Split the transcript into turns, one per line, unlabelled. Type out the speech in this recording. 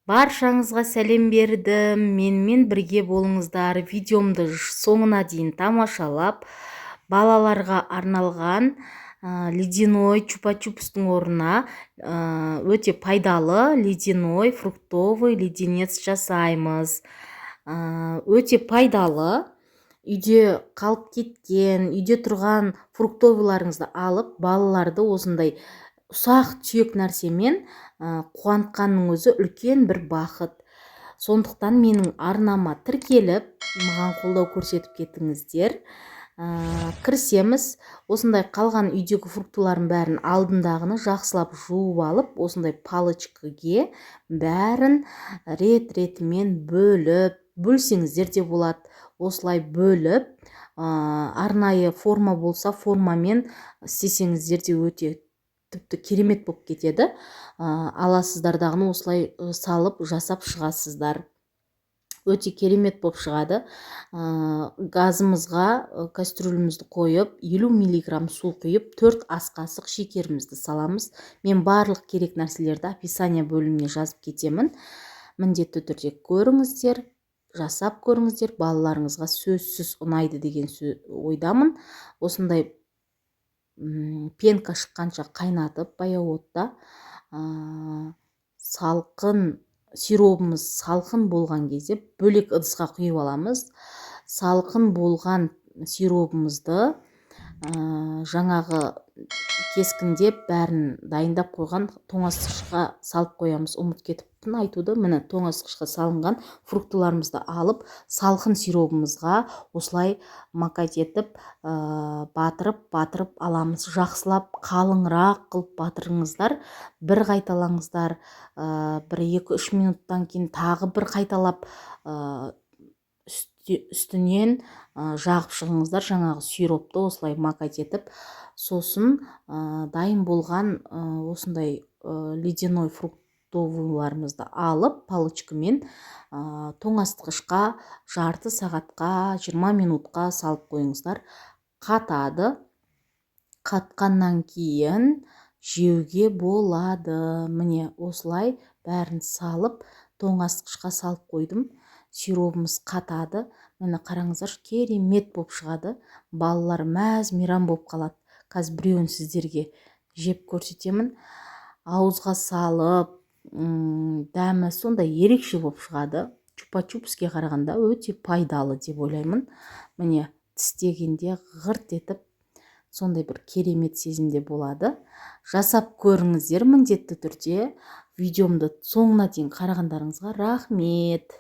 Баршаңызға сәлем бердім. Менімен бірге болыңыздар. Видеомды соңына дейін тамашалап, балаларға арналған ледяной чупа-чупстың орнына өте пайдалы ледяной фруктовый леденец жасаймыз. Өте пайдалы. Үйде қалып кеткен, үйде тұрған фруктовыйларыңызды алып, балаларды осындай ұсақ түйек нәрсемен қуантқанның өзі үлкен бір бақыт. Сондықтан менің арнама тіркеліп, маған қолдау көрсетіп кетіңіздер. Кірісеміз. Осындай қалған үйдегі фруктылардың бәрін алдындағыны жақсылап жуып алып, осындай палочкаге бәрін рет-ретімен бөлсеңіздер де болады. Осылай бөліп, арнайы форма болса формамен істесеңіздер де өте тіпті керемет болып кетеді. Аласыздардағыны осылай салып жасап шығасыздар. Өте керемет болып шығады. Газымызға кастрюлемізді қойып, 50 мг су құйып, 4 ас қасық шекерімізді саламыз. Мен барлық керек нәрселерді описание бөліміне жазып кетемін. Міндетті түрде көріңіздер, жасап көріңіздер, балаларыңызға сөзсіз ұнайды деген ойдамын. Осындай пенка шыққанша қайнатып, баяу отта салқын сиробымыз салқын болған кезде бөлек ыдысқа құйып аламыз. Салқын болған сиробымызды жаңағы кескіндеп бәрін дайындап қойған тоңазытқышқа салып қоямыз. Ұмыт кетіппін айтуды. Міне тоңазытқышқа салынған фруктыларымызды алып, салқын сиробымызға осылай макать етіп, батырып аламыз. Жақсылап қалыңырақ қылып батырыңыздар. Бір қайталаңыздар, бір 2-3 минуттан кейін тағы бір қайталап үстінен жағып шығыңыздар. Жаңағы сиропты осылай макать етіп, сосын дайын болған осындай ледяной фруктовыйларымызды алып, палочкамен тоңазытқышқа жарты сағатқа, 20 минутқа салып қойыңыздар. Қатады. Қатқаннан кейін жеуге болады. Міне осылай бәрін салып, тоңазытқышқа салып қойдым. Сиробымыз қатады. Міне қараңыздар, керемет болып шығады. Балалар мәз-мейрам болып қалады. Қазір біреуін сіздерге жеп көрсетемін. Ауызға салып, дәмі сондай ерекше болып шығады. Чупа-чупске қарағанда өте пайдалы деп ойлаймын. Міне тістегенде ғырт етіп, сондай бір керемет сезімде болады. Жасап көріңіздер міндетті түрде. Видеомды соңына дейін қарағандарыңызға рахмет.